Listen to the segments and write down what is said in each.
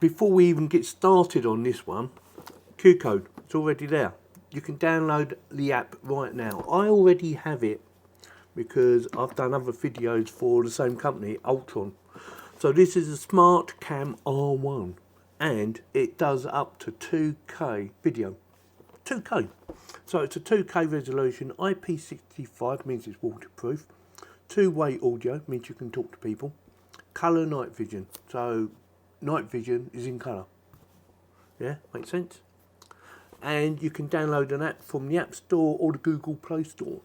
before we even get started on this one, Q code, it's already there. You can download the app right now. I already have it because I've done other videos for the same company, Owltron. So this is a Smart Cam R1 and it does up to 2K video. 2K. So it's a 2K resolution, IP65 means it's waterproof, two-way audio means you can talk to people, colour night vision, so night vision is in colour. Yeah, makes sense? And you can download an app from the App Store or the Google Play Store.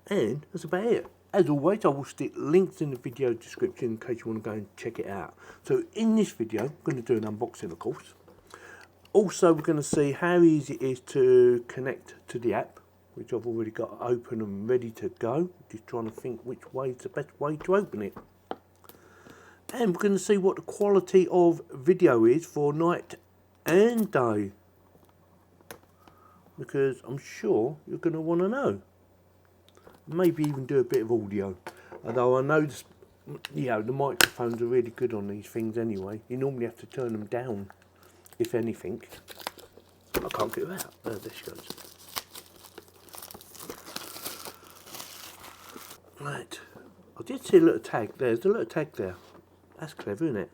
And that's about it. As always, I will stick links in the video description in case you want to go and check it out. So in this video, I'm going to do an unboxing, of course. Also, we're going to see how easy it is to connect to the app, which I've already got open and ready to go. Just trying to think which way is the best way to open it. And we're going to see what the quality of video is for night and day, because I'm sure you're going to want to know. Maybe even do a bit of audio, although I know this, the microphones are really good on these things anyway. You normally have to turn them down, if anything. I can't get her out. There she goes. Right, I did see a little tag. There's a little tag there. That's clever, isn't it?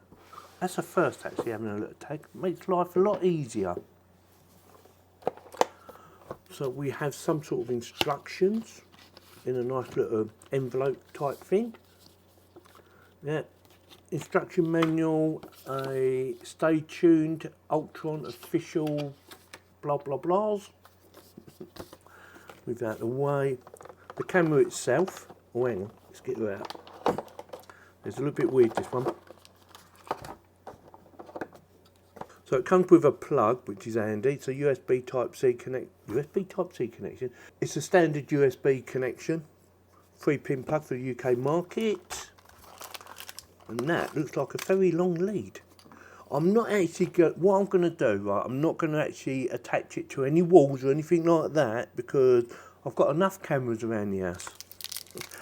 That's the first actually, having a little tag. Makes life a lot easier. So we have some sort of instructions in a nice little envelope type thing. Yeah, instruction manual, a stay tuned Owltron official blah blah blahs. Move out the way. The camera itself, oh hang on, let's get her out. It's a little bit weird, this one. So it comes with a plug, which is handy. It's a USB Type-C connection. It's a standard USB connection. 3-pin plug for the UK market. And that looks like a very long lead. I'm not actually what I'm going to do, right, I'm not going to actually attach it to any walls or anything like that, because I've got enough cameras around the house.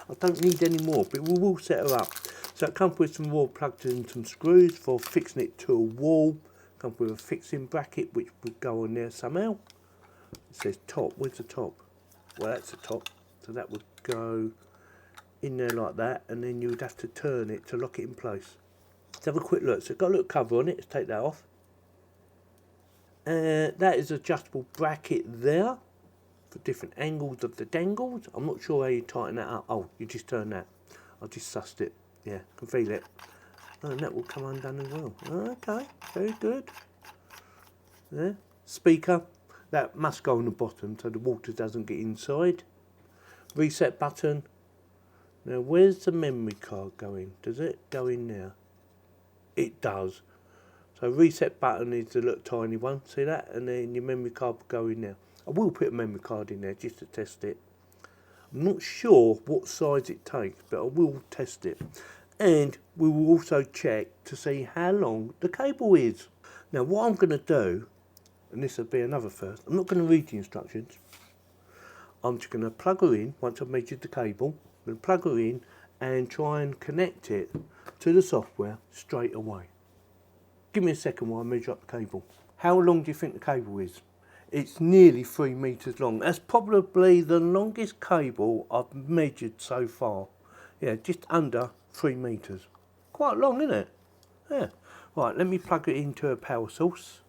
I don't need any more, but we will set her up. So it comes with some raw plugs and some screws for fixing it to a wall. Comes with a fixing bracket which would go on there somehow. It says top. Where's the top? Well, that's the top. So that would go in there like that, and then you would have to turn it to lock it in place. Let's have a quick look. So it's got a little cover on it. Let's take that off. That is adjustable bracket there for different angles of the dangles. I'm not sure how you tighten that up. Oh, you just turn that. I just sussed it. Yeah, can feel it. Oh, and that will come undone as well. Okay, very good. Yeah. Speaker, that must go on the bottom so the water doesn't get inside. Reset button. Now, where's the memory card going? Does it go in there? It does. So reset button is the little tiny one. See that? And then your memory card will go in there. I will put a memory card in there just to test it. I'm not sure what size it takes, but I will test it. And we will also check to see how long the cable is. Now what I'm going to do, and this will be another first, I'm not going to read the instructions. I'm just going to plug her in once I've measured the cable. I'm going to plug her in and try and connect it to the software straight away. Give me a second while I measure up the cable. How long do you think the cable is? It's nearly 3 meters long. That's probably the longest cable I've measured so far. Yeah, just under 3 meters. Quite long, isn't it? Yeah. Right, let me plug it into a power source.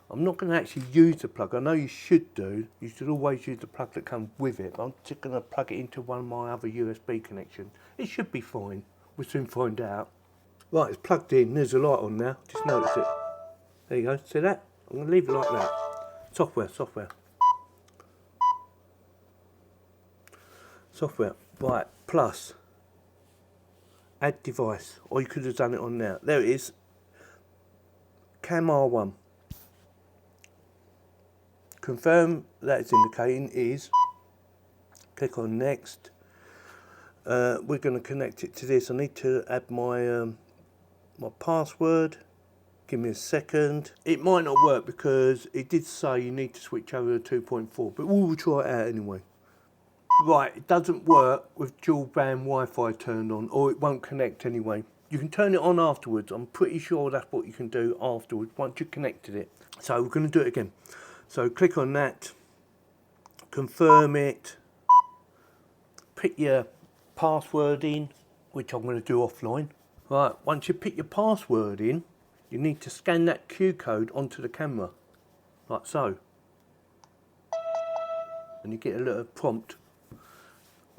I'm not going to actually use the plug. I know you should do. You should always use the plug that comes with it. But I'm just going to plug it into one of my other USB connections. It should be fine. We'll soon find out. Right, it's plugged in. There's a light on now. Just notice it. There you go. See that? I'm going to leave it like that. Software. Right, plus. Add device. Or you could have done it on there. There it is. Cam R1. Confirm that it's indicating is. Click on next. We're going to connect it to this. I need to add my my password. Give me a second. It might not work because it did say you need to switch over to 2.4, but we'll try it out anyway. Right, it doesn't work with dual band Wi-Fi turned on, or it won't connect anyway. You can turn it on afterwards. I'm pretty sure that's what you can do afterwards once you've connected it. So we're going to do it again. So click on that, confirm it, put your password in, which I'm going to do offline. Right, once you put your password in, you need to scan that Q code onto the camera, like so. And you get a little prompt.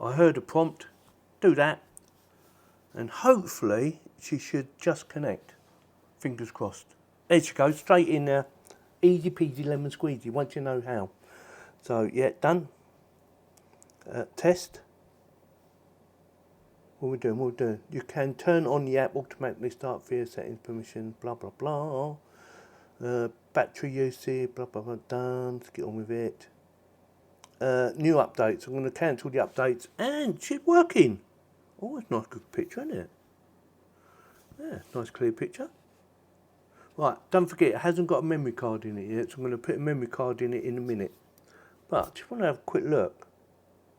I heard a prompt, do that, and hopefully she should just connect. Fingers crossed. There she goes, straight in there. Easy peasy lemon squeezy, once you know how. So yeah, done. Test. What we're doing. You can turn on the app, automatically start via settings, permission, blah blah blah. Battery usage, blah blah blah, done. Let's get on with it. New updates. I'm going to cancel the updates, and she's working. Oh, it's a nice good picture, isn't it? Yeah, nice clear picture. Right, don't forget, it hasn't got a memory card in it yet, so I'm going to put a memory card in it in a minute. But just want to have a quick look.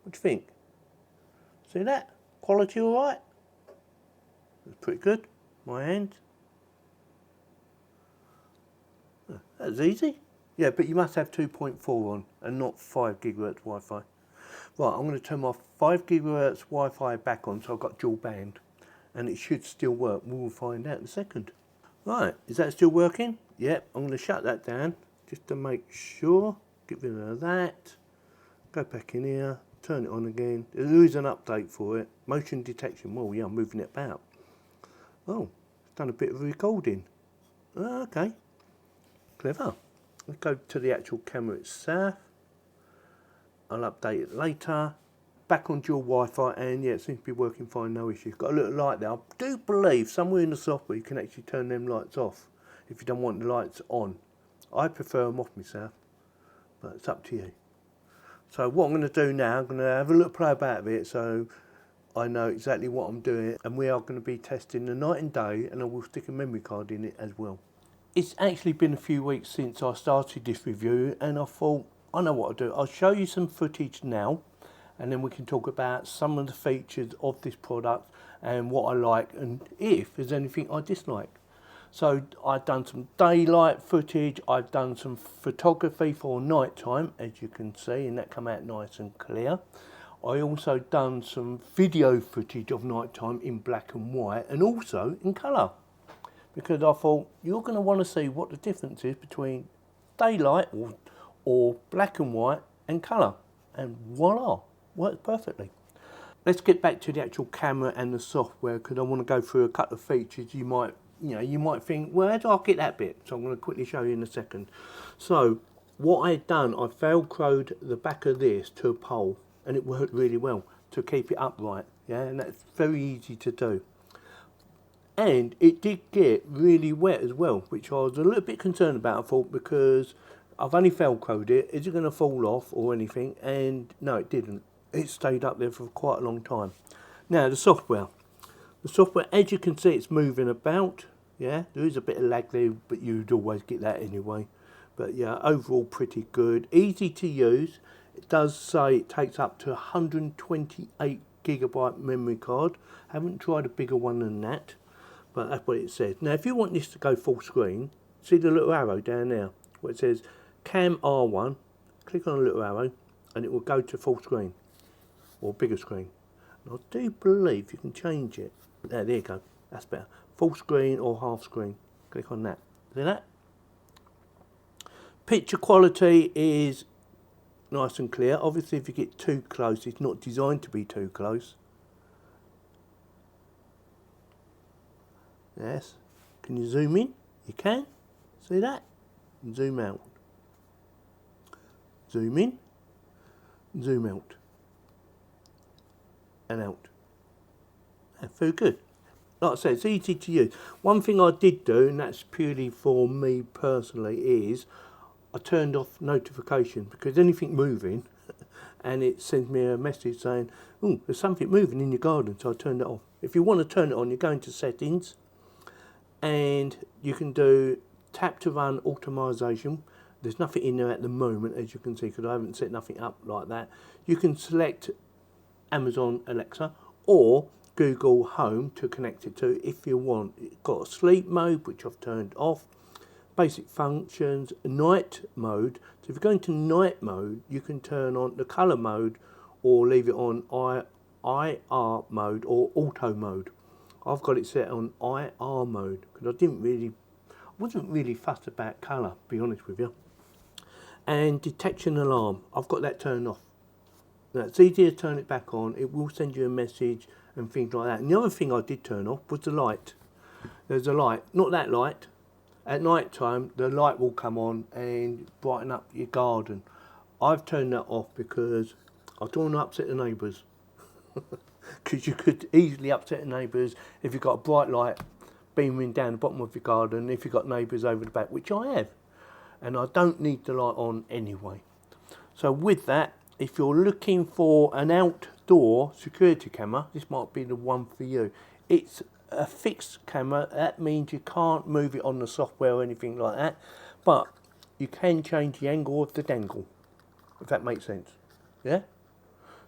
What do you think? See that? Quality alright? That's pretty good. My hand. That's easy. Yeah, but you must have 2.4 on and not 5 gigahertz Wi-Fi. Right, I'm going to turn my 5 gigahertz Wi-Fi back on, so I've got dual band. And it should still work. We'll find out in a second. Right, is that still working? Yep, I'm going to shut that down just to make sure. Get rid of that. Go back in here. Turn it on again. There is an update for it. Motion detection. Well, yeah, I'm moving it about. Oh, it's done a bit of recording. Oh, okay. Clever. Let's go to the actual camera itself. I'll update it later. Back on dual Wi-Fi, and yeah, it seems to be working fine, no issues. Got a little light there. I do believe somewhere in the software you can actually turn them lights off if you don't want the lights on. I prefer them off myself, but it's up to you. So what I'm going to do now, I'm going to have a little play about it so I know exactly what I'm doing, and we are going to be testing the night and day, and I will stick a memory card in it as well. It's actually been a few weeks since I started this review, and I thought, I know what I'll do. I'll show you some footage now, and then we can talk about some of the features of this product and what I like, and if there's anything I dislike. So I've done some daylight footage, I've done some photography for nighttime, as you can see, and that come out nice and clear. I also done some video footage of nighttime in black and white, and also in colour, because I thought you're going to want to see what the difference is between daylight or black and white and colour, and voila, works perfectly. Let's get back to the actual camera and the software, because I want to go through a couple of features you might think, well, how do I get that bit? So I'm going to quickly show you in a second. So what I've done, I velcroed the back of this to a pole, and it worked really well to keep it upright. Yeah, and that's very easy to do. And it did get really wet as well, which I was a little bit concerned about, I thought, because I've only velcroed it. Is it going to fall off or anything? And no, it didn't. It stayed up there for quite a long time. Now, the software. The software, as you can see, it's moving about. Yeah, there is a bit of lag there, but you'd always get that anyway. But yeah, overall pretty good. Easy to use. It does say it takes up to 128 gigabyte memory card. Haven't tried a bigger one than that, but that's what it says. Now, if you want this to go full screen, see the little arrow down there where it says Cam R1. Click on the little arrow, and it will go to full screen or bigger screen. And I do believe you can change it. There you go. That's better. Full screen or half screen. Click on that. See that? Picture quality is nice and clear. Obviously, if you get too close, it's not designed to be too close. Yes. Can you zoom in? You can. See that? Zoom out. Zoom in. Zoom out. And out. That's very good. Like I said, it's easy to use. One thing I did do, and that's purely for me personally, is I turned off notifications, because anything moving and it sends me a message saying, oh, there's something moving in your garden, so I turned it off. If you want to turn it on, you go into settings, and you can do tap to run automation. There's nothing in there at the moment, as you can see, because I haven't set nothing up like that. You can select Amazon Alexa, or Google Home to connect it to if you want. It's got a sleep mode, which I've turned off, basic functions, night mode. So if you go into night mode, you can turn on the colour mode or leave it on IR mode or auto mode. I've got it set on IR mode because I wasn't really fussed about colour, to be honest with you. And detection alarm, I've got that turned off. Now, it's easier to turn it back on. It will send you a message and things like that. And the other thing I did turn off was the light. There's a light, not that light. At night time, the light will come on and brighten up your garden. I've turned that off because I don't want to upset the neighbours. Because you could easily upset the neighbours if you've got a bright light beaming down the bottom of your garden, if you've got neighbours over the back, which I have. And I don't need the light on anyway. So with that, if you're looking for an outdoor security camera, this might be the one for you. It's a fixed camera. That means you can't move it on the software or anything like that. But you can change the angle of the dangle, if that makes sense. Yeah?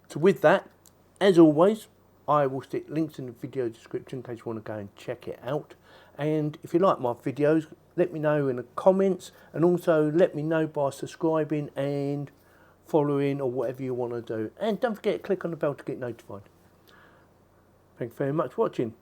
So with that, as always, I will stick links in the video description in case you want to go and check it out. And if you like my videos, let me know in the comments, and also let me know by subscribing and following or whatever you want to do. And don't forget to click on the bell to get notified. Thanks very much for watching.